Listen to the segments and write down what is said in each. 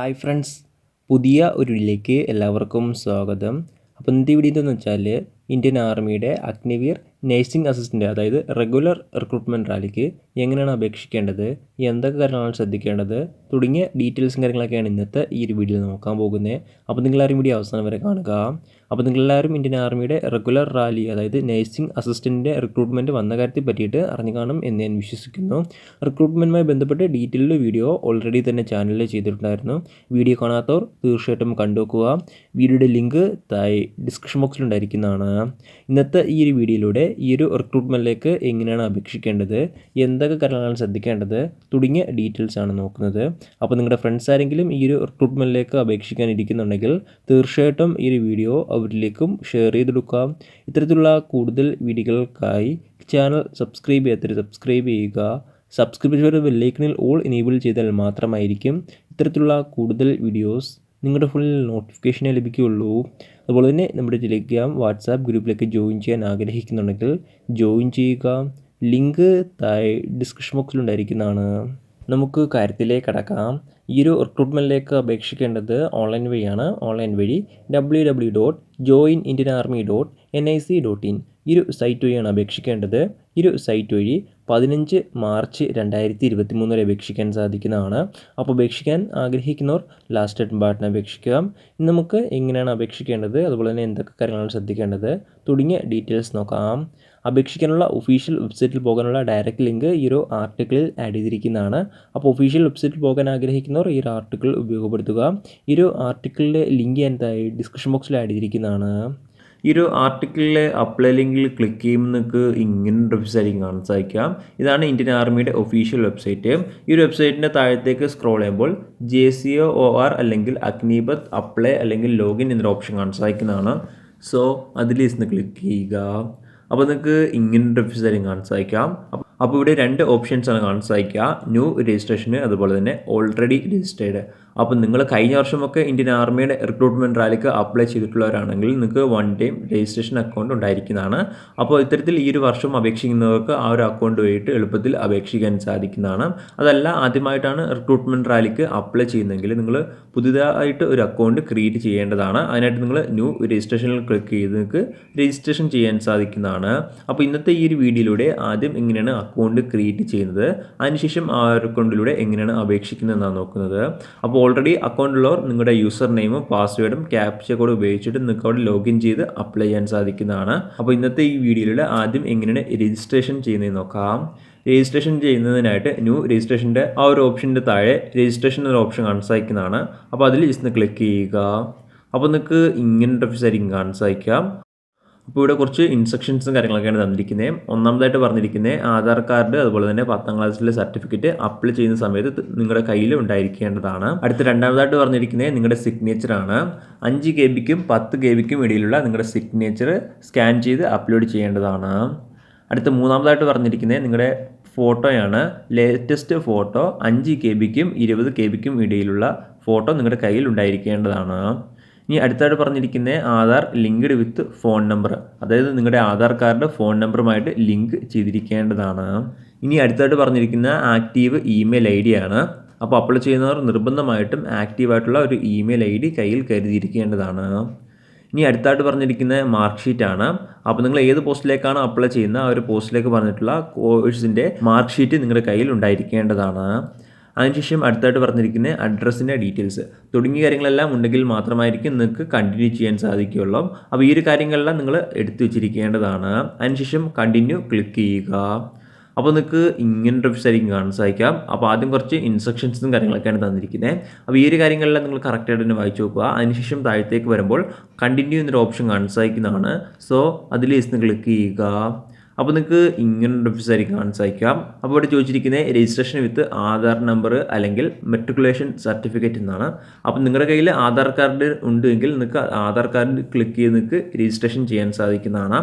Hi friends, പുതിയ ഒരു വീഡിയോയിലേക്ക് എല്ലാവർക്കും സ്വാഗതം. അപ്പോൾ ഇന്നത്തെ വീഡിയോ എന്താണെന്ന് വെച്ചാൽ ഇന്ത്യൻ ആർമിയുടെ അഗ്നിവീർ നേഴ്സിംഗ് അസിസ്റ്റൻ്റ് അതായത് റെഗുലർ റിക്രൂട്ട്മെൻറ്റ് റാലിക്ക് എങ്ങനെയാണ് അപേക്ഷിക്കേണ്ടത്, എന്തൊക്കെ കാര്യങ്ങളാണ് ശ്രദ്ധിക്കേണ്ടത് തുടങ്ങിയ ഡീറ്റെയിൽസും കാര്യങ്ങളൊക്കെയാണ് ഇന്നത്തെ ഈ ഒരു വീഡിയോയിൽ നോക്കാൻ പോകുന്നത്. അപ്പോൾ നിങ്ങളെല്ലാവരും വീഡിയോ അവസാനം വരെ കാണുക. അപ്പോൾ നിങ്ങളെല്ലാവരും ഇന്ത്യൻ ആർമിയുടെ റെഗുലർ റാലി അതായത് നേഴ്സിംഗ് അസിസ്റ്റൻറ്റിൻ്റെ റിക്രൂട്ട്മെൻറ്റ് വന്ന കാര്യത്തെ പറ്റിയിട്ട് അറിഞ്ഞു കാണും എന്ന് ഞാൻ വിശ്വസിക്കുന്നു. റിക്രൂട്ട്മെൻറ്റുമായി ബന്ധപ്പെട്ട് ഡീറ്റെയിൽഡ് വീഡിയോ ഓൾറെഡി തന്നെ ചാനലിൽ ചെയ്തിട്ടുണ്ടായിരുന്നു. വീഡിയോ കാണാത്തവർ തീർച്ചയായിട്ടും കണ്ടുവെക്കുക. വീഡിയോയുടെ ലിങ്ക് താഴെ ഡിസ്ക്രിപ്ഷൻ ബോക്സിലുണ്ടായിരിക്കുന്നതാണ്. ഇന്നത്തെ ഈ ഒരു വീഡിയോയിലൂടെ ഈ ഒരു റിക്രൂട്ട്മെൻറ്റിലേക്ക് എങ്ങനെയാണ് അപേക്ഷിക്കേണ്ടത്, എന്തൊക്കെ കാര്യങ്ങളാണ് ശ്രദ്ധിക്കേണ്ടത് തുടങ്ങിയ ഡീറ്റെയിൽസ് ആണ് നോക്കുന്നത്. അപ്പോൾ നിങ്ങളുടെ ഫ്രണ്ട്സ് ആരെങ്കിലും ഈ ഒരു റിക്രൂട്ട്മെൻറ്റിലേക്ക് അപേക്ഷിക്കാൻ ഇരിക്കുന്നുണ്ടെങ്കിൽ തീർച്ചയായിട്ടും ഈ ഒരു വീഡിയോ അവരിലേക്കും ഷെയർ ചെയ്തെടുക്കാം. ഇത്തരത്തിലുള്ള കൂടുതൽ വീഡിയോകൾക്കായി ചാനൽ സബ്സ്ക്രൈബ് ചെയ്യുക. സബ്സ്ക്രൈബ് ചെയ്ത ബെല്ലൈക്കണിൽ ഓൾ എനേബിൾ ചെയ്താൽ മാത്രമായിരിക്കും ഇത്തരത്തിലുള്ള കൂടുതൽ വീഡിയോസ് നിങ്ങളുടെ ഫോണിൽ നോട്ടിഫിക്കേഷനെ ലഭിക്കുകയുള്ളൂ. അതുപോലെ തന്നെ നമ്മുടെ ടെലിഗ്രാം വാട്സാപ്പ് ഗ്രൂപ്പിലേക്ക് ജോയിൻ ചെയ്യാൻ ആഗ്രഹിക്കുന്നുണ്ടെങ്കിൽ ജോയിൻ ചെയ്യുക. ലിങ്ക് താഴെ ഡിസ്ക്രിപ്ഷൻ ബോക്സിലുണ്ടായിരിക്കുന്നതാണ്. നമുക്ക് കാര്യത്തിലേക്ക് കടക്കാം. ഈ ഒരു റിക്രൂട്ട്മെൻറ്റിലേക്ക് അപേക്ഷിക്കേണ്ടത് ഓൺലൈൻ വഴിയാണ്. ഓൺലൈൻ വഴി www.joinindianarmy.nic.in ഈ ഒരു സൈറ്റ് വഴിയാണ് അപേക്ഷിക്കേണ്ടത്. ഈ ഒരു സൈറ്റ് വഴി 15 മാർച്ച് 2023 അപേക്ഷിക്കാൻ സാധിക്കുന്നതാണ്. അപ്പോൾ അപേക്ഷിക്കാൻ ആഗ്രഹിക്കുന്നവർ ലാസ്റ്റ് ബട്ടൺ അപേക്ഷിക്കുക. ഇന്ന് നമുക്ക് എങ്ങനെയാണ് അപേക്ഷിക്കേണ്ടത്, അതുപോലെ തന്നെ എന്തൊക്കെ കാര്യങ്ങളാണ് ശ്രദ്ധിക്കേണ്ടത് തുടങ്ങിയ ഡീറ്റെയിൽസ് നോക്കാം. അപേക്ഷിക്കാനുള്ള ഒഫീഷ്യൽ വെബ്സൈറ്റിൽ പോകാനുള്ള ഡയറക്റ്റ് ലിങ്ക് ഈ ഒരു ആർട്ടിക്കിളിൽ ആഡ് ചെയ്തിരിക്കുന്നതാണ്. അപ്പോൾ ഒഫീഷ്യൽ വെബ്സൈറ്റിൽ പോകാൻ ആഗ്രഹിക്കുന്നവർ ഈ ഒരു ആർട്ടിക്കിൾ ഉപയോഗപ്പെടുത്തുക. ഈ ഒരു ആർട്ടിക്കിളിൻ്റെ ലിങ്ക് ഞാൻ ഡിസ്ക്രിപ്ഷൻ ബോക്സിൽ ആഡ് ചെയ്തിരിക്കുന്നതാണ്. ഈ ഒരു ആർട്ടിക്കിളിലെ അപ്ലൈ ലിങ്കിൽ ക്ലിക്ക് ചെയ്യുമ്പോൾ നിങ്ങൾക്ക് ഇങ്ങനെ വെബ്സൈറ്റ് കാണാൻ സാധിക്കാം. ഇതാണ് ഇന്ത്യൻ ആർമിയുടെ ഒഫീഷ്യൽ വെബ്സൈറ്റ്. ഈ ഒരു വെബ്സൈറ്റിൻ്റെ താഴത്തേക്ക് സ്ക്രോൾ ചെയ്യുമ്പോൾ JCOR അല്ലെങ്കിൽ അഗ്നിപത് അപ്ലൈ അല്ലെങ്കിൽ ലോഗിൻ എന്നൊരു ഓപ്ഷൻ കാണാൻ സാധിക്കുന്നതാണ്. സോ അതിൽ നിന്ന് ക്ലിക്ക് ചെയ്യുക. അപ്പോൾ നിങ്ങൾക്ക് ഇങ്ങനെ വെബ്സൈറ്റ് കാണാൻ സാധിക്കാം. അപ്പോൾ ഇവിടെ 2 ഓപ്ഷൻസാണ് കാണാൻ സാധിക്കുക, ന്യൂ രജിസ്ട്രേഷന് അതുപോലെ തന്നെ ഓൾറെഡി രജിസ്റ്റേർഡ്. അപ്പോൾ നിങ്ങൾ കഴിഞ്ഞ വർഷമൊക്കെ ഇന്ത്യൻ ആർമിയുടെ റിക്രൂട്ട്മെൻറ്റ് റാലിക്ക് അപ്ലൈ ചെയ്തിട്ടുള്ളവരാണെങ്കിൽ നിങ്ങൾക്ക് 1 ടൈം രജിസ്ട്രേഷൻ അക്കൗണ്ട് ഉണ്ടായിരിക്കുന്നതാണ്. അപ്പോൾ ഇത്തരത്തിൽ ഈ ഒരു വർഷം അപേക്ഷിക്കുന്നവർക്ക് ആ ഒരു അക്കൗണ്ട് വഴിയിട്ട് എളുപ്പത്തിൽ അപേക്ഷിക്കാൻ സാധിക്കുന്നതാണ്. അതല്ല ആദ്യമായിട്ടാണ് റിക്രൂട്ട്മെൻറ്റ് റാലിക്ക് അപ്ലൈ ചെയ്യുന്നതെങ്കിൽ നിങ്ങൾ പുതിയതായിട്ട് ഒരു അക്കൗണ്ട് ക്രിയേറ്റ് ചെയ്യേണ്ടതാണ്. അതിനായിട്ട് നിങ്ങൾ ന്യൂ രജിസ്ട്രേഷനിൽ ക്ലിക്ക് ചെയ്ത് നിങ്ങൾക്ക് രജിസ്ട്രേഷൻ ചെയ്യാൻ സാധിക്കുന്നതാണ്. അപ്പോൾ ഇന്നത്തെ ഈ ഒരു വീഡിയോയിലൂടെ ആദ്യം എങ്ങനെയാണ് അക്കൗണ്ട് ക്രിയേറ്റ് ചെയ്യുന്നത്, അതിനുശേഷം ആ ഒരു അക്കൗണ്ടിലൂടെ എങ്ങനെയാണ് അപേക്ഷിക്കുന്നതെന്നാണ് നോക്കുന്നത്. അപ്പോൾ ഓൾറെഡി അക്കൗണ്ട് ഉള്ളവർ നിങ്ങളുടെ യൂസർ നെയിമും പാസ്വേഡും ക്യാപ്ച കോഡ് ഉപയോഗിച്ചിട്ട് നിങ്ങൾക്ക് അവിടെ ലോഗിൻ ചെയ്ത് അപ്ലൈ ചെയ്യാൻ സാധിക്കുന്നതാണ്. അപ്പോൾ ഇന്നത്തെ ഈ വീഡിയോയിലൂടെ ആദ്യം എങ്ങനെയാണ് രജിസ്ട്രേഷൻ ചെയ്യുന്നത് നോക്കാം. രജിസ്ട്രേഷൻ ചെയ്യുന്നതിനായിട്ട് ന്യൂ രജിസ്ട്രേഷൻ്റെ ആ ഒരു ഓപ്ഷൻ്റെ താഴെ രജിസ്ട്രേഷൻ എന്നൊരു ഓപ്ഷൻ കാണാൻ സാധിക്കുന്നതാണ്. അപ്പോൾ അതിൽ ജസ്റ്റ് ക്ലിക്ക് ചെയ്യുക. അപ്പോൾ നിങ്ങൾക്ക് ഇങ്ങനത്തെ ഓപ്ഷൻ കാണാൻ സാധിക്കാം. അപ്പോൾ ഇവിടെ കുറച്ച് ഇൻസ്ട്രക്ഷൻസും കാര്യങ്ങളൊക്കെയാണ് തന്നിരിക്കുന്നത്. ഒന്നാമതായിട്ട് പറഞ്ഞിരിക്കുന്നത് ആധാർ കാർഡ് അതുപോലെ തന്നെ 10ാം ക്ലാസ്സിലെ സർട്ടിഫിക്കറ്റ് അപ്ലൈ ചെയ്യുന്ന സമയത്ത് നിങ്ങളുടെ കയ്യിൽ ഉണ്ടായിരിക്കേണ്ടതാണ്. അടുത്ത രണ്ടാമതായിട്ട് പറഞ്ഞിരിക്കുന്നത് നിങ്ങളുടെ സിഗ്നേച്ചറാണ്. 5 KBക്കും 10 KBക്കും ഇടയിലുള്ള നിങ്ങളുടെ സിഗ്നേച്ചർ സ്കാൻ ചെയ്ത് അപ്ലോഡ് ചെയ്യേണ്ടതാണ്. അടുത്ത മൂന്നാമതായിട്ട് പറഞ്ഞിരിക്കുന്നത് നിങ്ങളുടെ ഫോട്ടോയാണ്. ലേറ്റസ്റ്റ് ഫോട്ടോ 5 KBക്കും 20 KBക്കും ഇടയിലുള്ള ഫോട്ടോ നിങ്ങളുടെ കയ്യിൽ ഉണ്ടായിരിക്കേണ്ടതാണ്. ഇനി അടുത്തായിട്ട് പറഞ്ഞിരിക്കുന്നത് ആധാർ ലിങ്ക്ഡ് വിത്ത് ഫോൺ നമ്പർ, അതായത് നിങ്ങളുടെ ആധാർ കാർഡ് ഫോൺ നമ്പറുമായിട്ട് ലിങ്ക് ചെയ്തിരിക്കേണ്ടതാണ്. ഇനി അടുത്തായിട്ട് പറഞ്ഞിരിക്കുന്ന ആക്റ്റീവ് ഇമെയിൽ ID ആണ്. അപ്പോൾ അപ്ലൈ ചെയ്യുന്നവർ നിർബന്ധമായിട്ടും ആക്റ്റീവായിട്ടുള്ള ഒരു ഇമെയിൽ ID കയ്യിൽ കരുതിയിരിക്കേണ്ടതാണ്. ഇനി അടുത്തായിട്ട് പറഞ്ഞിരിക്കുന്ന മാർക്ക് ഷീറ്റാണ്. അപ്പോൾ നിങ്ങൾ ഏത് പോസ്റ്റിലേക്കാണ് അപ്ലൈ ചെയ്യുന്ന ആ ഒരു പോസ്റ്റിലേക്ക് പറഞ്ഞിട്ടുള്ള കോഴ്സിൻ്റെ മാർക്ക് ഷീറ്റ് നിങ്ങളുടെ കയ്യിൽ ഉണ്ടായിരിക്കേണ്ടതാണ്. അതിനുശേഷം അടുത്തായിട്ട് പറഞ്ഞിരിക്കുന്ന അഡ്രസ്സിൻ്റെ ഡീറ്റെയിൽസ് തുടങ്ങിയ കാര്യങ്ങളെല്ലാം ഉണ്ടെങ്കിൽ മാത്രമായിരിക്കും നിങ്ങൾക്ക് കണ്ടിന്യൂ ചെയ്യാൻ സാധിക്കുകയുള്ളൂ. അപ്പോൾ ഈ ഒരു കാര്യങ്ങളെല്ലാം നിങ്ങൾ എടുത്തു വെച്ചിരിക്കേണ്ടതാണ്. അതിനുശേഷം കണ്ടിന്യൂ ക്ലിക്ക് ചെയ്യുക. അപ്പോൾ നിങ്ങൾക്ക് ഇങ്ങനത്തെ വെബ്സൈറ്റ് കാണാൻ സാധിക്കാം. അപ്പോൾ ആദ്യം കുറച്ച് ഇൻസ്ട്രക്ഷൻസും കാര്യങ്ങളൊക്കെയാണ് തന്നിരിക്കുന്നത്. അപ്പോൾ ഈ ഒരു കാര്യങ്ങളെല്ലാം നിങ്ങൾ കറക്റ്റായിട്ട് തന്നെ വായിച്ചു നോക്കുക. അതിനുശേഷം താഴത്തേക്ക് വരുമ്പോൾ കണ്ടിന്യൂ എന്നൊരു ഓപ്ഷൻ കാണാൻ സാധിക്കുന്നതാണ്. സോ അതിൽ ക്ലിക്ക് ചെയ്യുക. അപ്പോൾ നിങ്ങൾക്ക് ഇങ്ങനെ വെബ്സൈറ്റ് കാണാൻ സാധിക്കാം. അപ്പോൾ ഇവിടെ ചോദിച്ചിരിക്കുന്നത് രജിസ്ട്രേഷൻ വിത്ത് ആധാർ നമ്പർ അല്ലെങ്കിൽ മെട്രിക്കുലേഷൻ സർട്ടിഫിക്കറ്റ് എന്നാണ്. അപ്പോൾ നിങ്ങളുടെ കയ്യിൽ ആധാർ കാർഡ് ഉണ്ടെങ്കിൽ നിങ്ങൾക്ക് ആധാർ കാർഡ് ക്ലിക്ക് ചെയ്ത് നിങ്ങൾക്ക് രജിസ്ട്രേഷൻ ചെയ്യാൻ സാധിക്കുന്നതാണ്.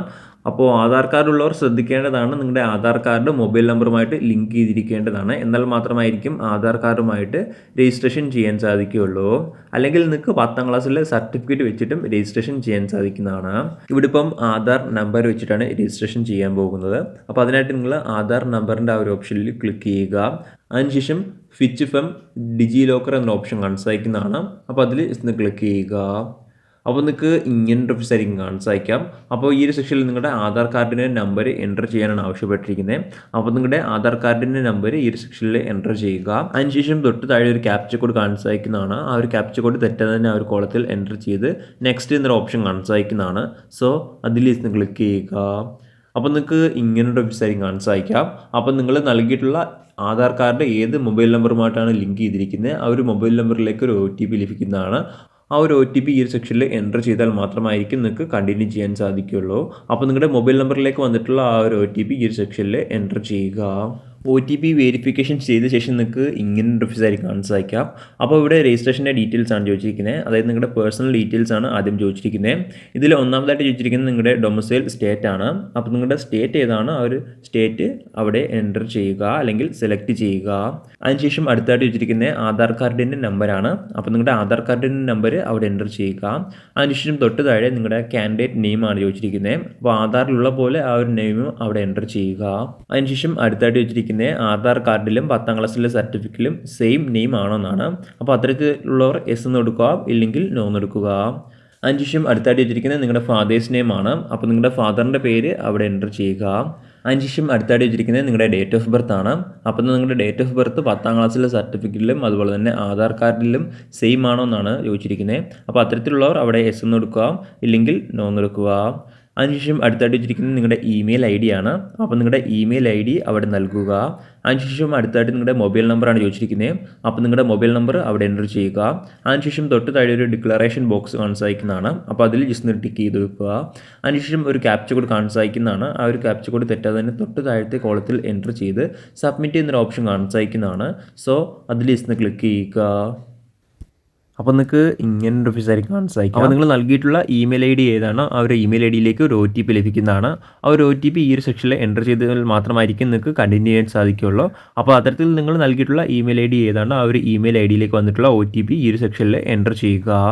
അപ്പോൾ ആധാർ കാർഡ് ഉള്ളവർ ശ്രദ്ധിക്കേണ്ടതാണ്, നിങ്ങളുടെ ആധാർ കാർഡ് മൊബൈൽ നമ്പറുമായിട്ട് ലിങ്ക് ചെയ്തിരിക്കേണ്ടതാണ്. എന്നാൽ മാത്രമായിരിക്കും ആധാർ കാർഡുമായിട്ട് രജിസ്ട്രേഷൻ ചെയ്യാൻ സാധിക്കുകയുള്ളൂ. അല്ലെങ്കിൽ നിങ്ങൾക്ക് 10ാം ക്ലാസ്സിലെ സർട്ടിഫിക്കറ്റ് വെച്ചിട്ടും രജിസ്ട്രേഷൻ ചെയ്യാൻ സാധിക്കുന്നതാണ്. ഇവിടെ ഇപ്പം ആധാർ നമ്പർ വെച്ചിട്ടാണ് രജിസ്ട്രേഷൻ ചെയ്യാൻ പോകുന്നത്. അപ്പോൾ അതിനായിട്ട് നിങ്ങൾ ആധാർ നമ്പറിൻ്റെ ആ ഒരു ഓപ്ഷനിൽ ക്ലിക്ക് ചെയ്യുക. അതിനുശേഷം ഫിച്ച് ഫ്രം ഡിജി ലോക്കർ എന്ന ഓപ്ഷൻ കാണാൻ സാധിക്കുന്നതാണ്. അപ്പോൾ അതിൽ ക്ലിക്ക് ചെയ്യുക. അപ്പോൾ നിങ്ങൾക്ക് ഇങ്ങനൊരു ഓഫീസായിരിക്കും കാണാൻ സാധിക്കാം. അപ്പോൾ ഈ ഒരു സെക്ഷനിൽ നിങ്ങളുടെ ആധാർ കാർഡിൻ്റെ നമ്പർ എൻ്റർ ചെയ്യാനാണ് ആവശ്യപ്പെട്ടിരിക്കുന്നത്. അപ്പോൾ നിങ്ങളുടെ ആധാർ കാർഡിൻ്റെ നമ്പർ ഈ ഒരു സെക്ഷനിൽ എൻ്റർ ചെയ്യുക. അതിനുശേഷം തൊട്ട് താഴെ ഒരു ക്യാപ്ച കോഡ് കാണാൻ സാധിക്കുന്നതാണ്. ആ ഒരു ക്യാപ്ച കോഡ് തെറ്റാതെ തന്നെ ആ ഒരു കോളത്തിൽ എൻ്റർ ചെയ്ത് നെക്സ്റ്റ് എന്നൊരു ഓപ്ഷൻ കാണാൻ സാധിക്കുന്നതാണ്. സോ അതിൽ ക്ലിക്ക് ചെയ്യുക. അപ്പോൾ നിങ്ങൾക്ക് ഇങ്ങനൊരു ഓഫീസായിരിക്കും കാണാൻ സാധിക്കാം. അപ്പോൾ നിങ്ങൾ നൽകിയിട്ടുള്ള ആധാർ കാർഡ് ഏത് മൊബൈൽ നമ്പറുമായിട്ടാണ് ലിങ്ക് ചെയ്തിരിക്കുന്നത് ആ ഒരു മൊബൈൽ നമ്പറിലേക്ക് ഒരു OTP ലഭിക്കുന്നതാണ്. ആ ഒരു OTP ഈ ഒരു സെക്ഷനിൽ എൻ്റർ ചെയ്താൽ മാത്രമായിരിക്കും നിങ്ങൾക്ക് കണ്ടിന്യൂ ചെയ്യാൻ സാധിക്കുകയുള്ളൂ. അപ്പോൾ നിങ്ങളുടെ മൊബൈൽ നമ്പറിലേക്ക് വന്നിട്ടുള്ള ആ ഒരു OTP ഈ ഒരു സെക്ഷനിൽ എൻ്റർ ചെയ്യുക. OTP വെരിഫിക്കേഷൻ ചെയ്ത ശേഷം നിങ്ങൾക്ക് ഇങ്ങനെ ഓഫീസായിരിക്കും കാണാൻ സാധിക്കാം. അപ്പോൾ ഇവിടെ രജിസ്ട്രേഷൻ്റെ ഡീറ്റെയിൽസ് ആണ് ചോദിച്ചിരിക്കുന്നത്. അതായത് നിങ്ങളുടെ പേഴ്സണൽ ഡീറ്റെയിൽസ് ആണ് ആദ്യം ചോദിച്ചിരിക്കുന്നത്. ഇതിൽ ഒന്നാമതായിട്ട് ചോദിച്ചിരിക്കുന്നത് നിങ്ങളുടെ ഡൊമിസൈൽ സ്റ്റേറ്റ് ആണ്. അപ്പോൾ നിങ്ങളുടെ സ്റ്റേറ്റ് ഏതാണ് ആ ഒരു സ്റ്റേറ്റ് അവിടെ എൻ്റർ ചെയ്യുക അല്ലെങ്കിൽ സെലക്ട് ചെയ്യുക. അതിനുശേഷം അടുത്തായിട്ട് ചോദിച്ചിരിക്കുന്നത് ആധാർ കാർഡിൻ്റെ നമ്പറാണ്. അപ്പോൾ നിങ്ങളുടെ ആധാർ കാർഡിൻ്റെ നമ്പർ അവിടെ എൻ്റർ ചെയ്യുക. അതിനുശേഷം തൊട്ട് താഴെ നിങ്ങളുടെ കാൻഡിഡേറ്റ് നെയിം ആണ് ചോദിച്ചിരിക്കുന്നത്. അപ്പോൾ ആധാറിലുള്ള പോലെ ആ ഒരു നെയിം അവിടെ എൻ്റർ ചെയ്യുക. അതിനുശേഷം അടുത്തായിട്ട് ചോദിച്ചിരിക്കുന്നത് ആധാർ കാർഡിലും 10ാം ക്ലാസ്സിലെ സർട്ടിഫിക്കറ്റിലും സെയിം നെയിം ആണോ എന്നാണ്. അപ്പോൾ അത്തരത്തിലുള്ളവർ എസ് എന്ന് എടുക്കുക, ഇല്ലെങ്കിൽ നോ എന്ന് എടുക്കുക. അതിനുശേഷം അടുത്തായിട്ട് വെച്ചിരിക്കുന്നത് നിങ്ങളുടെ ഫാദേഴ്സ് നെയിം ആണ്. അപ്പോൾ നിങ്ങളുടെ ഫാദറിൻ്റെ പേര് അവിടെ എൻ്റർ ചെയ്യുക. അതിനുശേഷം അടുത്തായിട്ട് വെച്ചിരിക്കുന്നത് നിങ്ങളുടെ ഡേറ്റ് ഓഫ് ബർത്ത് ആണ്. അപ്പോൾ നിങ്ങളുടെ ഡേറ്റ് ഓഫ് ബർത്ത് 10ാം ക്ലാസ്സിലെ സർട്ടിഫിക്കറ്റിലും അതുപോലെ തന്നെ ആധാർ കാർഡിലും സെയിം ആണോ എന്നാണ് ചോദിച്ചിരിക്കുന്നത്. അപ്പോൾ അത്തരത്തിലുള്ളവർ അവിടെ എസ് എന്ന് എടുക്കുക, ഇല്ലെങ്കിൽ നോ എന്ന് എടുക്കുക. അതിനുശേഷം അടുത്തായിട്ട് വെച്ചിരിക്കുന്നത് നിങ്ങളുടെ ഇമെയിൽ ID ആണ്. അപ്പോൾ നിങ്ങളുടെ ഇമെയിൽ ID അവിടെ നൽകുക. അതിനുശേഷം അടുത്തായിട്ട് നിങ്ങളുടെ മൊബൈൽ നമ്പറാണ് ചോദിച്ചിരിക്കുന്നത്. അപ്പോൾ നിങ്ങളുടെ മൊബൈൽ നമ്പർ അവിടെ എൻ്റർ ചെയ്യുക. അതിനുശേഷം തൊട്ട് താഴെ ഒരു ഡിക്ലറേഷൻ ബോക്സ് കാണാൻ സാധിക്കുന്നതാണ്. അപ്പോൾ അതിൽ ജസ്റ്റ് ടിക്ക് ചെയ്ത് വെക്കുക. അതിനുശേഷം ഒരു ക്യാപ്ച കോഡ് കാണാൻ സാധിക്കുന്നതാണ്. ആ ഒരു ക്യാപ്ച കോഡ് തെറ്റാതെ തന്നെ തൊട്ട് താഴത്തെ കോളത്തിൽ എൻ്റർ ചെയ്ത് സബ്മിറ്റ് ചെയ്യുന്നൊരു ഓപ്ഷൻ കാണാൻ സാധിക്കുന്നതാണ്. സോ അതിൽ ക്ലിക്ക് ചെയ്യുക. അപ്പോൾ നിങ്ങൾക്ക് ഇങ്ങനെ ഓഫീസായിരിക്കും കാണാൻ സാധിക്കും. അപ്പോൾ നിങ്ങൾ നൽകിയിട്ടുള്ള ഇമെയിൽ ID ഏതാണോ ആ ഒരു ഇമെയിൽ IDയിലേക്ക് ഒരു OTP ലഭിക്കുന്നതാണ്. ആ ഒരു OTP ഈ ഒരു സെക്ഷനിൽ എൻ്റർ ചെയ്താൽ മാത്രമായിരിക്കും നിങ്ങൾക്ക് കണ്ടിന്യൂ ചെയ്യാൻ സാധിക്കുകയുള്ളൂ. അപ്പോൾ അത്തരത്തിൽ നിങ്ങൾ നൽകിയിട്ടുള്ള ഇമെയിൽ ID ഏതാണോ ആ ഒരു ഇമെയിൽ IDയിലേക്ക് വന്നിട്ടുള്ള OTP ഈ ഒരു സെക്ഷനിൽ എൻ്റർ ചെയ്യുക.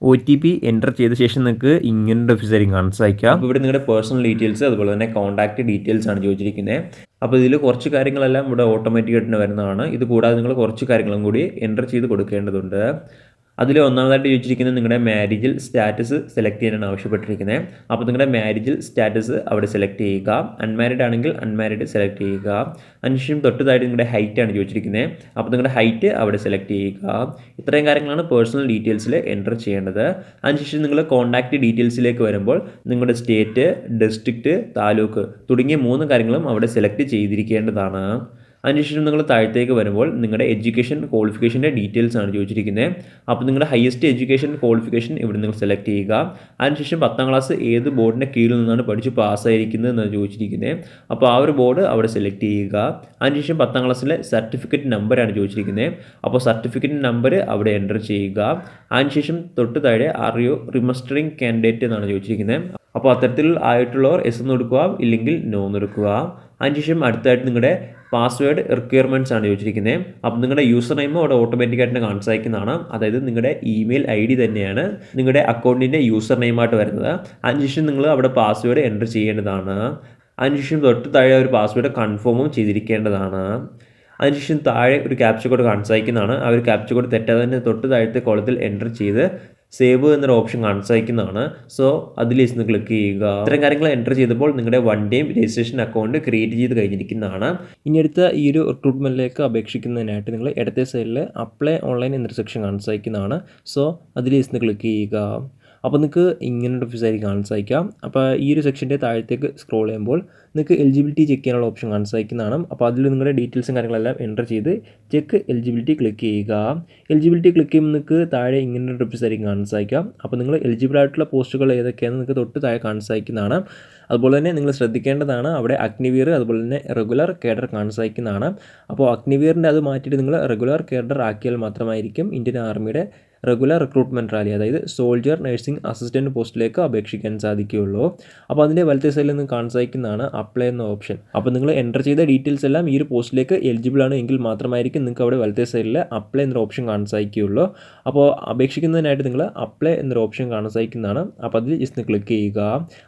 OTP എൻ്റർ ചെയ്ത ശേഷം നിങ്ങൾക്ക് ഇങ്ങനെ ഓഫീസായിരിക്കും കാണാൻ സാധിക്കുക. അപ്പോൾ ഇവിടെ നിങ്ങളുടെ പേഴ്സണൽ ഡീറ്റെയിൽസ് അതുപോലെ തന്നെ കോൺടാക്റ്റ് ഡീറ്റെയിൽസ് ആണ് ചോദിച്ചിരിക്കുന്നത്. അപ്പോൾ ഇതിൽ കുറച്ച് കാര്യങ്ങളെല്ലാം ഇവിടെ ഓട്ടോമാറ്റിക്കായിട്ട് വരുന്നതാണ്. ഇത് കൂടാതെ നിങ്ങൾ കുറച്ച് കാര്യങ്ങളും കൂടി എൻ്റർ ചെയ്ത് കൊടുക്കേണ്ടതുണ്ട്. അതിൽ ഒന്നാമതായിട്ട് ചോദിച്ചിരിക്കുന്നത് നിങ്ങളുടെ മാരേജിൽ സ്റ്റാറ്റസ് സെലക്ട് ചെയ്യാനാണ് ആവശ്യപ്പെട്ടിരിക്കുന്നത്. അപ്പോൾ നിങ്ങളുടെ മാരേജിൽ സ്റ്റാറ്റസ് അവിടെ സെലക്ട് ചെയ്യുക. അൺമാരിഡ് ആണെങ്കിൽ അൺമാരിഡ് സെലക്ട് ചെയ്യുക. അതിനുശേഷം തൊട്ടതായിട്ട് നിങ്ങളുടെ ഹൈറ്റ് ആണ് ചോദിച്ചിരിക്കുന്നത്. അപ്പോൾ നിങ്ങളുടെ ഹൈറ്റ് അവിടെ സെലക്ട് ചെയ്യുക. ഇത്രയും കാര്യങ്ങളാണ് പേഴ്സണൽ ഡീറ്റെയിൽസിൽ എൻ്റർ ചെയ്യേണ്ടത്. അതിനുശേഷം നിങ്ങൾ കോൺടാക്റ്റ് ഡീറ്റെയിൽസിലേക്ക് വരുമ്പോൾ നിങ്ങളുടെ സ്റ്റേറ്റ്, ഡിസ്ട്രിക്റ്റ്, താലൂക്ക് തുടങ്ങിയ 3 കാര്യങ്ങളും അവിടെ സെലക്ട് ചെയ്തിരിക്കേണ്ടതാണ്. അതിനുശേഷം നിങ്ങൾ താഴത്തേക്ക് വരുമ്പോൾ നിങ്ങളുടെ എഡ്യൂക്കേഷൻ ക്വാളിഫിക്കേഷൻ്റെ ഡീറ്റെയിൽസ് ആണ് ചോദിച്ചിരിക്കുന്നത്. അപ്പോൾ നിങ്ങളുടെ ഹയസ്റ്റ് എഡ്യൂക്കേഷൻ ക്വാളിഫിക്കേഷൻ ഇവിടെ നിങ്ങൾ സെലക്ട് ചെയ്യുക. അതിനുശേഷം 10ാം ക്ലാസ് ഏത് ബോർഡിൻ്റെ കീഴിൽ നിന്നാണ് പഠിച്ച് പാസ്സായിരിക്കുന്നത് എന്നാണ് ചോദിച്ചിരിക്കുന്നത്. അപ്പോൾ ആ ഒരു ബോർഡ് അവിടെ സെലക്ട് ചെയ്യുക. അതിനുശേഷം 10ാം ക്ലാസ്സിലെ സർട്ടിഫിക്കറ്റ് നമ്പറാണ് ചോദിച്ചിരിക്കുന്നത്. അപ്പോൾ സർട്ടിഫിക്കറ്റ് നമ്പർ അവിടെ എൻ്റർ ചെയ്യുക. അതിനുശേഷം തൊട്ട് താഴെ ആർ യു റിമസ്റ്ററിങ് കാൻഡിഡേറ്റ് എന്നാണ് ചോദിച്ചിരിക്കുന്നത്. അപ്പോൾ അത്തരത്തിൽ ആയിട്ടുള്ളവർ എസ് എന്ന് എടുക്കുക, ഇല്ലെങ്കിൽ നോ എന്ന് എടുക്കുക. അതിനുശേഷം അടുത്തായിട്ട് നിങ്ങളുടെ പാസ്വേഡ് റിക്വയർമെൻറ്റ്സ് ആണ് ചോദിച്ചിരിക്കുന്നത്. അപ്പോൾ നിങ്ങളുടെ യൂസർ നെയിം അവിടെ ഓട്ടോമാറ്റിക്കായിട്ട് കാണാൻ സാധിക്കുന്നതാണ്. അതായത് നിങ്ങളുടെ ഇമെയിൽ ID തന്നെയാണ് നിങ്ങളുടെ അക്കൗണ്ടിൻ്റെ യൂസർ നെയിമായിട്ട് വരുന്നത്. അതിനുശേഷം നിങ്ങൾ അവിടെ പാസ്വേഡ് എൻ്റർ ചെയ്യേണ്ടതാണ്. അതിനുശേഷം തൊട്ട് താഴെ ഒരു പാസ്വേഡ് കൺഫേമും ചെയ്തിരിക്കേണ്ടതാണ്. അതിനുശേഷം താഴെ ഒരു ക്യാപ്ച കോഡ് കാണാൻ സാധിക്കുന്നതാണ്. ആ ഒരു ക്യാപ്ച കോഡ് തെറ്റാതെ തന്നെ തൊട്ട് താഴത്തെ കോളത്തിൽ എൻ്റർ ചെയ്ത് സേവ് എന്നൊരു ഓപ്ഷൻ കാണാൻ സാധിക്കുന്നതാണ്. സോ അതിൽ ക്ലിക്ക് ചെയ്യുക. ഇത്തരം കാര്യങ്ങൾ എൻ്റർ ചെയ്തപ്പോൾ നിങ്ങളുടെ 1 ടൈം രജിസ്ട്രേഷൻ അക്കൗണ്ട് ക്രിയേറ്റ് ചെയ്ത് കഴിഞ്ഞിരിക്കുന്നതാണ്. ഇനി അടുത്ത ഈ ഒരു റിക്രൂട്ട്മെൻറ്റിലേക്ക് അപേക്ഷിക്കുന്നതിനായിട്ട് നിങ്ങൾ ഇടത്തെ സൈഡിൽ അപ്ലൈ ഓൺലൈൻ എന്നൊരു സെക്ഷൻ കാണാൻ സാധിക്കുന്നതാണ്. സോ അതിൽ ക്ലിക്ക് ചെയ്യുക. അപ്പോൾ നിങ്ങൾക്ക് ഇങ്ങനൊരു ഓഫീസായിരിക്കും കാണാൻ സാധിക്കാം. അപ്പോൾ ഈ ഒരു സെക്ഷൻ്റെ താഴത്തേക്ക് സ്ക്രോൾ ചെയ്യുമ്പോൾ നിങ്ങൾക്ക് എലിജിബിലിറ്റി ചെക്ക് ചെയ്യാനുള്ള ഓപ്ഷൻ കാണാൻ സാധിക്കുന്നതാണ്. അപ്പോൾ അതിൽ നിങ്ങളുടെ ഡീറ്റെയിൽസും കാര്യങ്ങളെല്ലാം എൻ്റർ ചെയ്ത് ചെക്ക് എലിജിബിലിറ്റി ക്ലിക്ക് ചെയ്യുക. എലിജിബിലിറ്റി ക്ലിക്ക് ചെയ്യുമ്പോൾ നിങ്ങൾക്ക് താഴെ ഇങ്ങനൊരു ഓഫീസായിരിക്കും കാണാൻ സാധിക്കാം. അപ്പോൾ നിങ്ങൾ എലിജിബിൾ ആയിട്ടുള്ള പോസ്റ്റുകൾ ഏതൊക്കെയാണെന്ന് നിങ്ങൾക്ക് തൊട്ട് താഴെ കാണാൻ സാധിക്കുന്നതാണ്. അതുപോലെ തന്നെ നിങ്ങൾ ശ്രദ്ധിക്കേണ്ടതാണ് അവിടെ അഗ്നിവീർ അതുപോലെ തന്നെ റെഗുലർ കേഡർ കാണാൻ സാധിക്കുന്നതാണ്. അപ്പോൾ അഗ്നിവീറിൻ്റെ അത് മാറ്റിയിട്ട് നിങ്ങൾ റെഗുലർ കേഡർ ആക്കിയാൽ മാത്രമായിരിക്കും ഇന്ത്യൻ ആർമിയുടെ റെഗുലർ റിക്രൂട്ട്മെൻറ്റ് റാലി, അതായത് സോൾജർ നഴ്സിംഗ് അസിസ്റ്റൻറ്റ് പോസ്റ്റിലേക്ക് അപേക്ഷിക്കാൻ സാധിക്കുകയുള്ളൂ. അപ്പോൾ അതിൻ്റെ വലത്തെ സൈഡിൽ നിന്ന് കാണാൻ സാധിക്കുന്നതാണ് അപ്ലൈ എന്ന ഓപ്ഷൻ. അപ്പോൾ നിങ്ങൾ എൻ്റർ ചെയ്ത ഡീറ്റെയിൽസ് എല്ലാം ഈ ഒരു പോസ്റ്റിലേക്ക് എലിജിബിൾ ആണ് എങ്കിൽ മാത്രമായിരിക്കും നിങ്ങൾക്ക് അവിടെ വലത്തെ സൈഡിൽ അപ്ലൈ എന്നൊരു ഓപ്ഷൻ കാണാൻ സാധിക്കുകയുള്ളൂ. അപ്പോൾ അപേക്ഷിക്കുന്നതിനായിട്ട് നിങ്ങൾ അപ്ലൈ എന്നൊരു ഓപ്ഷൻ കാണാൻ സാധിക്കുന്നതാണ്. അപ്പോൾ അതിൽ ജസ്റ്റ് ക്ലിക്ക് ചെയ്യുക.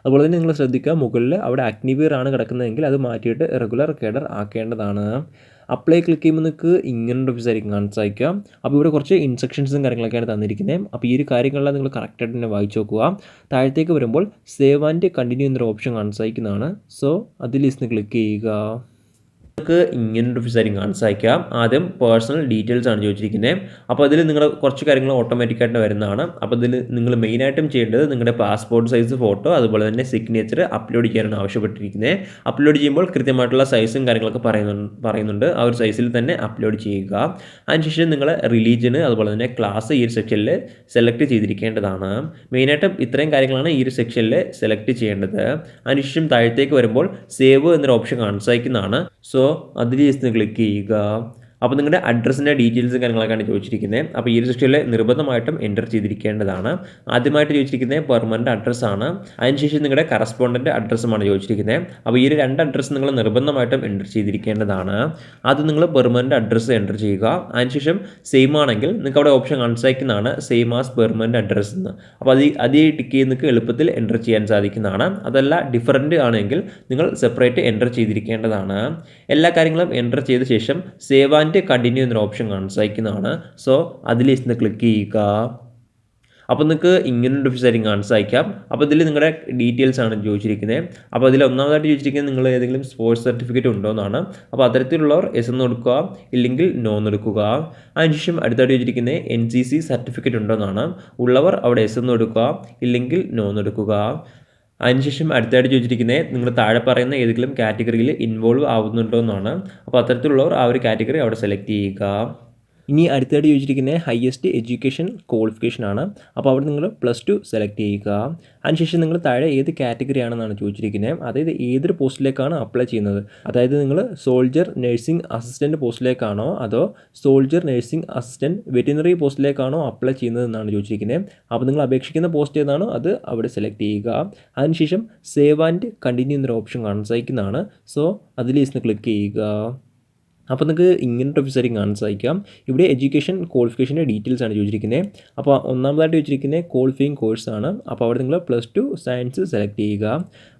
അതുപോലെ തന്നെ നിങ്ങൾ ശ്രദ്ധിക്കുക, മുകളിൽ അവിടെ അഗ്നിവീർ ആണ് കിടക്കുന്നതെങ്കിൽ അത് മാറ്റിയിട്ട് റെഗുലർ കേഡർ ആക്കേണ്ടതാണ്. അപ്ലൈ ക്ലിക്ക് ചെയ്യുമ്പോൾ നിങ്ങൾക്ക് ഇങ്ങനൊരു ഓപ്ഷൻ ആയിരിക്കും കാണാൻ സാധിക്കുക. അപ്പോൾ ഇവിടെ കുറച്ച് ഇൻസ്ട്രക്ഷൻസും കാര്യങ്ങളൊക്കെയാണ് തന്നിരിക്കുന്നത്. അപ്പോൾ ഈ ഒരു കാര്യങ്ങളെല്ലാം നിങ്ങൾ കറക്റ്റായിട്ട് തന്നെ വായിച്ച് നോക്കുക. താഴത്തേക്ക് വരുമ്പോൾ സേവ് ആൻഡ് കണ്ടിന്യൂ എന്നൊരു ഓപ്ഷൻ കാണാൻ സാധിക്കുന്നതാണ്. സോ അതിൽ ജസ്റ്റ് ക്ലിക്ക് ചെയ്യുക. നിങ്ങൾക്ക് ഇങ്ങനൊരു ഓഫീസായിരിക്കും കാണാൻ സാധിക്കാം. ആദ്യം പേഴ്സണൽ ഡീറ്റെയിൽസ് ആണ് ചോദിച്ചിരിക്കുന്നത്. അപ്പോൾ അതിൽ നിങ്ങളുടെ കുറച്ച് കാര്യങ്ങൾ ഓട്ടോമാറ്റിക്കായിട്ട് വരുന്നതാണ്. അപ്പോൾ ഇതിൽ നിങ്ങൾ മെയിനായിട്ടും ചെയ്യേണ്ടത് നിങ്ങളുടെ പാസ്പോർട്ട് സൈസ് ഫോട്ടോ, അതുപോലെ തന്നെ സിഗ്നേച്ചർ അപ്ലോഡ് ചെയ്യാനാണ് ആവശ്യപ്പെട്ടിരിക്കുന്നത്. അപ്ലോഡ് ചെയ്യുമ്പോൾ കൃത്യമായിട്ടുള്ള സൈസും കാര്യങ്ങളൊക്കെ പറയുന്നുണ്ട്. ആ ഒരു സൈസിൽ തന്നെ അപ്ലോഡ് ചെയ്യുക. അതിനുശേഷം നിങ്ങളെ റിലീജിയന് അതുപോലെ തന്നെ ക്ലാസ് ഈ ഒരു സെക്ഷനിൽ സെലക്ട് ചെയ്തിരിക്കേണ്ടതാണ്. മെയിനായിട്ടും ഇത്രയും കാര്യങ്ങളാണ് ഈ ഒരു സെക്ഷനിൽ സെലക്ട് ചെയ്യേണ്ടത്. അതിനുശേഷം താഴത്തേക്ക് വരുമ്പോൾ സേവ് എന്നൊരു ഓപ്ഷൻ കാണാൻ സാധിക്കുന്നതാണ്. സോ അതിൽ ജസ്റ്റ് ക്ലിക്ക് ചെയ്യുക. അപ്പോൾ നിങ്ങളുടെ അഡ്രസ്സിൻ്റെ ഡീറ്റെയിൽസും കാര്യങ്ങളൊക്കെയാണ് ചോദിച്ചിരിക്കുന്നത്. അപ്പോൾ ഈ ഒരു സെക്ഷനിൽ നിർബന്ധമായിട്ടും എൻ്റർ ചെയ്തിരിക്കേണ്ടതാണ്. ആദ്യമായിട്ട് ചോദിച്ചിരിക്കുന്നത് പെർമനൻറ്റ് അഡ്രസ്സാണ്. അതിനുശേഷം നിങ്ങളുടെ കറസ്പോണ്ടൻ്റ് അഡ്രസ്സുമാണ് ചോദിച്ചിരിക്കുന്നത്. അപ്പോൾ ഈ ഒരു 2 അഡ്രസ്സ് നിങ്ങൾ നിർബന്ധമായിട്ടും എൻ്റർ ചെയ്തിരിക്കേണ്ടതാണ്. ആദ്യം നിങ്ങൾ പെർമനൻറ്റ് അഡ്രസ്സ് എൻ്റർ ചെയ്യുക. അതിനുശേഷം സെയിം ആണെങ്കിൽ നിങ്ങൾക്ക് അവിടെ ഓപ്ഷൻ കാണിക്കുന്നതാണ് സെയിം ആസ് പെർമനൻറ്റ് അഡ്രസ്സ് എന്ന്. അപ്പോൾ അത് ടിക്ക് ചെയ്ത് നിങ്ങൾക്ക് എളുപ്പത്തിൽ എൻ്റർ ചെയ്യാൻ സാധിക്കുന്നതാണ്. അതല്ല ഡിഫറൻറ്റ് ആണെങ്കിൽ നിങ്ങൾ സെപ്പറേറ്റ് എൻ്റർ ചെയ്തിരിക്കേണ്ടതാണ്. എല്ലാ കാര്യങ്ങളും എൻ്റർ ചെയ്ത ശേഷം സേവ് ആൻഡ് കണ്ടിന്യൂ എന്നൊരു ഓപ്ഷൻ കാണാൻ സാധിക്കുന്നതാണ്. സോ അതിൽ ക്ലിക്ക് ചെയ്യുക. അപ്പോൾ നിങ്ങൾക്ക് ഇങ്ങനൊരു ഓഫീസായിരിക്കും കാണാൻ സാധിക്കാം. അപ്പോൾ ഇതിൽ നിങ്ങളുടെ ഡീറ്റെയിൽസ് ആണ് ചോദിച്ചിരിക്കുന്നത്. അപ്പോൾ അതിൽ ഒന്നാമതായിട്ട് ചോദിച്ചിരിക്കുന്നത് നിങ്ങൾ ഏതെങ്കിലും സ്പോർട്സ് സർട്ടിഫിക്കറ്റ് ഉണ്ടോ എന്നാണ്. അപ്പോൾ അത്തരത്തിലുള്ളവർ എസ് എന്ന് കൊടുക്കുക, ഇല്ലെങ്കിൽ നോ എന്ന് എടുക്കുക. അതിനുശേഷം അടുത്തായിട്ട് ചോദിച്ചിരിക്കുന്നത് NCC സർട്ടിഫിക്കറ്റ് ഉണ്ടോ എന്നാണ്. ഉള്ളവർ അവിടെ എസ് എന്ന് കൊടുക്കുക, ഇല്ലെങ്കിൽ നോ എന്ന് എടുക്കുക. അതിനുശേഷം അടുത്തായിട്ട് ചോദിച്ചിരിക്കുന്നത് നിങ്ങൾ താഴെ പറയുന്ന ഏതെങ്കിലും കാറ്റഗറിയിൽ ഇൻവോൾവ് ആവുന്നുണ്ടോ എന്നാണ്. അപ്പോൾ അത്തരത്തിലുള്ളവർ ആ ഒരു കാറ്റഗറി അവിടെ സെലക്ട് ചെയ്യുക. ഇനി അടുത്തായിട്ട് ചോദിച്ചിരിക്കുന്നത് ഹയസ്റ്റ് എഡ്യൂക്കേഷൻ ക്വാളിഫിക്കേഷൻ ആണ്. അപ്പോൾ അവിടെ നിങ്ങൾ +2 സെലക്ട് ചെയ്യുക. അതിനുശേഷം നിങ്ങൾ താഴെ ഏത് കാറ്റഗറി ആണെന്നാണ് ചോദിച്ചിരിക്കുന്നത്. അതായത് ഏതൊരു പോസ്റ്റിലേക്കാണ് അപ്ലൈ ചെയ്യുന്നത്. അതായത് നിങ്ങൾ സോൾജർ നഴ്സിംഗ് അസിസ്റ്റൻറ്റ് പോസ്റ്റിലേക്കാണോ അതോ സോൾജർ നഴ്സിംഗ് അസിസ്റ്റൻറ്റ് വെറ്റിനറി പോസ്റ്റിലേക്കാണോ അപ്ലൈ ചെയ്യുന്നത് എന്നാണ് ചോദിച്ചിരിക്കുന്നത്. അപ്പോൾ നിങ്ങൾ അപേക്ഷിക്കുന്ന പോസ്റ്റ് ഏതാണോ അത് അവിടെ സെലക്ട് ചെയ്യുക. അതിനുശേഷം സേവ് ആൻഡ് കണ്ടിന്യൂ എന്നൊരു ഓപ്ഷൻ കാണാൻ സാധിക്കുന്നതാണ്. സോ അതിൽ ക്ലിക്ക് ചെയ്യുക. അപ്പോൾ നിങ്ങൾക്ക് ഇങ്ങനത്തെ ഓഫീസായിരിക്കും കാണാൻ സാധിക്കാം. ഇവിടെ എഡ്യൂക്കേഷൻ ക്വാളിഫിക്കേഷൻ്റെ ഡീറ്റെയിൽസ് ആണ് ചോദിച്ചിരിക്കുന്നത്. അപ്പോൾ ഒന്നാമതായിട്ട് ചോദിച്ചിരിക്കുന്നത് ക്വാളിഫയിങ് കോഴ്സാണ്. അപ്പോൾ അവിടെ നിങ്ങൾ +2 സയൻസ് സെലക്ട് ചെയ്യുക.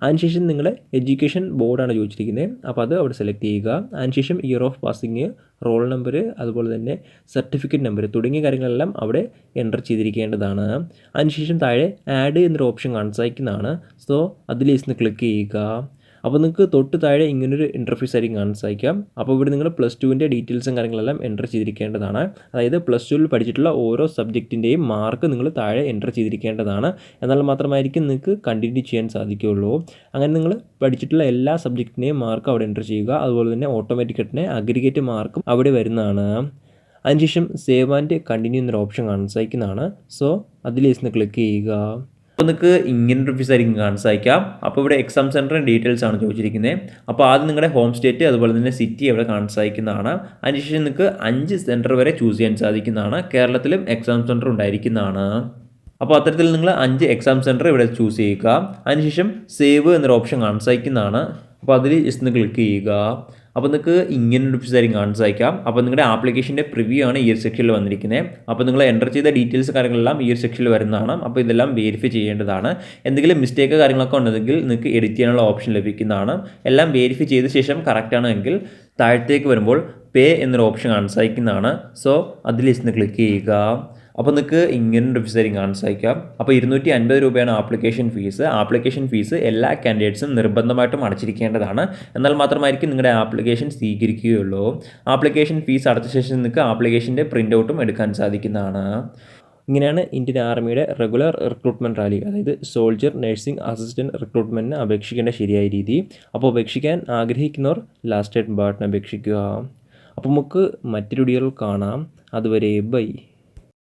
അതിനുശേഷം നിങ്ങൾ എഡ്യൂക്കേഷൻ ബോർഡാണ് ചോദിച്ചിരിക്കുന്നത്. അപ്പോൾ അത് അവിടെ സെലക്ട് ചെയ്യുക. അതിനുശേഷം year of passing, roll number, അതുപോലെ തന്നെ സർട്ടിഫിക്കറ്റ് നമ്പർ തുടങ്ങിയ കാര്യങ്ങളെല്ലാം അവിടെ എൻ്റർ ചെയ്തിരിക്കേണ്ടതാണ്. അതിനുശേഷം താഴെ ആഡ് എന്നൊരു ഓപ്ഷൻ കാണാൻ സാധിക്കുന്നതാണ്. സോ അതിൽ ക്ലിക്ക് ചെയ്യുക. അപ്പോൾ നിങ്ങൾക്ക് തൊട്ട് താഴെ ഇങ്ങനൊരു ഇൻ്റർഫേസ് ആയിരിക്കും കാണാൻ സാധിക്കാം. അപ്പോൾ ഇവിടെ നിങ്ങൾ +2ൻ്റെ ഡീറ്റെയിൽസും കാര്യങ്ങളെല്ലാം എൻ്റർ ചെയ്തിരിക്കേണ്ടതാണ്. അതായത് +2ൽ പഠിച്ചിട്ടുള്ള ഓരോ സബ്ജക്റ്റിൻ്റെയും മാർക്ക് നിങ്ങൾ താഴെ എൻ്റർ ചെയ്തിരിക്കേണ്ടതാണ്. എന്നാൽ മാത്രമായിരിക്കും നിങ്ങൾക്ക് കണ്ടിന്യൂ ചെയ്യാൻ സാധിക്കുകയുള്ളൂ. അങ്ങനെ നിങ്ങൾ പഠിച്ചിട്ടുള്ള എല്ലാ സബ്ജക്റ്റിൻ്റെയും മാർക്ക് അവിടെ എൻ്റർ ചെയ്യുക. അതുപോലെ തന്നെ ഓട്ടോമാറ്റിക്കായിട്ട് അഗ്രിഗേറ്റ് മാർക്കും അവിടെ വരുന്നതാണ്. അതിനുശേഷം സേവ് ആൻഡ് കണ്ടിന്യൂ എന്നൊരു ഓപ്ഷൻ കാണാൻ സാധിക്കുന്നതാണ്. സോ അതിൽ ക്ലിക്ക് ചെയ്യുക. അപ്പോൾ നിങ്ങൾക്ക് ഇങ്ങനൊരു ഓഫീസായിരിക്കും കാണാൻ സാധിക്കാം. അപ്പോൾ ഇവിടെ എക്സാം സെൻറ്ററിൻ്റെ ഡീറ്റെയിൽസ് ആണ് ചോദിച്ചിരിക്കുന്നത്. അപ്പോൾ ആദ്യം നിങ്ങളുടെ ഹോം സ്റ്റേറ്റ് അതുപോലെ തന്നെ സിറ്റി അവിടെ കാണാൻ സാധിക്കുന്നതാണ്. അതിനുശേഷം നിങ്ങൾക്ക് 5 സെൻറ്റർ വരെ ചൂസ് ചെയ്യാൻ സാധിക്കുന്നതാണ്. കേരളത്തിലും എക്സാം സെൻറ്റർ ഉണ്ടായിരിക്കുന്നതാണ്. അപ്പോൾ അത്തരത്തിൽ നിങ്ങൾ 5 എക്സാം സെൻറ്റർ ഇവിടെ ചൂസ് ചെയ്യുക. അതിനുശേഷം സേവ് എന്നൊരു ഓപ്ഷൻ കാണാൻ സാധിക്കുന്നതാണ്. അപ്പോൾ അതിൽ ക്ലിക്ക് ചെയ്യുക. അപ്പോൾ നിങ്ങൾക്ക് ഇങ്ങനൊരു ഓഫീസായിരിക്കും കാണാൻ സാധിക്കാം. അപ്പോൾ നിങ്ങളുടെ ആപ്ലിക്കേഷൻ്റെ പ്രിവ്യൂ ആണ് ഈ ഒരു സെക്ഷനിൽ വന്നിരിക്കുന്നത്. അപ്പോൾ നിങ്ങൾ എൻ്റർ ചെയ്ത ഡീറ്റെയിൽസ് കാര്യങ്ങളെല്ലാം ഈ ഒരു സെക്ഷനിൽ വരുന്നതാണ്. അപ്പോൾ ഇതെല്ലാം വെരിഫൈ ചെയ്യേണ്ടതാണ്. എന്തെങ്കിലും മിസ്റ്റേക്ക് കാര്യങ്ങളൊക്കെ ഉണ്ടെങ്കിൽ നിങ്ങൾക്ക് എഡിറ്റ് ചെയ്യാനുള്ള ഓപ്ഷൻ ലഭിക്കുന്നതാണ്. എല്ലാം വെരിഫൈ ചെയ്ത ശേഷം കറക്റ്റാണെങ്കിൽ താഴത്തേക്ക് വരുമ്പോൾ പേ എന്നൊരു ഓപ്ഷൻ കാണാൻ സാധിക്കുന്നതാണ്. സോ അതിൽ ക്ലിക്ക് ചെയ്യുക. അപ്പോൾ നിങ്ങൾക്ക് ഇങ്ങനൊരു ഓഫീസായിരിക്കും കാണാൻ സാധിക്കാം. അപ്പോൾ 250 രൂപയാണ് ആപ്ലിക്കേഷൻ ഫീസ്. ആപ്ലിക്കേഷൻ ഫീസ് എല്ലാ കാൻഡിഡേറ്റ്സും നിർബന്ധമായിട്ടും അടച്ചിരിക്കേണ്ടതാണ്. എന്നാൽ മാത്രമായിരിക്കും നിങ്ങളുടെ ആപ്ലിക്കേഷൻ സ്വീകരിക്കുകയുള്ളൂ. ആപ്ലിക്കേഷൻ ഫീസ് അടച്ച ശേഷം നിങ്ങൾക്ക് ആപ്ലിക്കേഷൻ്റെ പ്രിൻ്റ് ഔട്ടും എടുക്കാൻ സാധിക്കുന്നതാണ്. ഇങ്ങനെയാണ് ഇന്ത്യൻ ആർമിയുടെ റെഗുലർ റിക്രൂട്ട്മെൻറ്റ് റാലി, അതായത് സോൾജർ നഴ്സിംഗ് അസിസ്റ്റൻറ്റ് റിക്രൂട്ട്മെൻറ്റിന് അപേക്ഷിക്കേണ്ട ശരിയായ രീതി. അപ്പോൾ അപേക്ഷിക്കാൻ ആഗ്രഹിക്കുന്നവർ ലാസ്റ്റ് ഡേറ്റ് ബട്ടൺ അപേക്ഷിക്കുക. അപ്പോൾ നമുക്ക് മറ്റൊരു വീഡിയോയിൽ കാണാം. അതുവരെ ബൈ.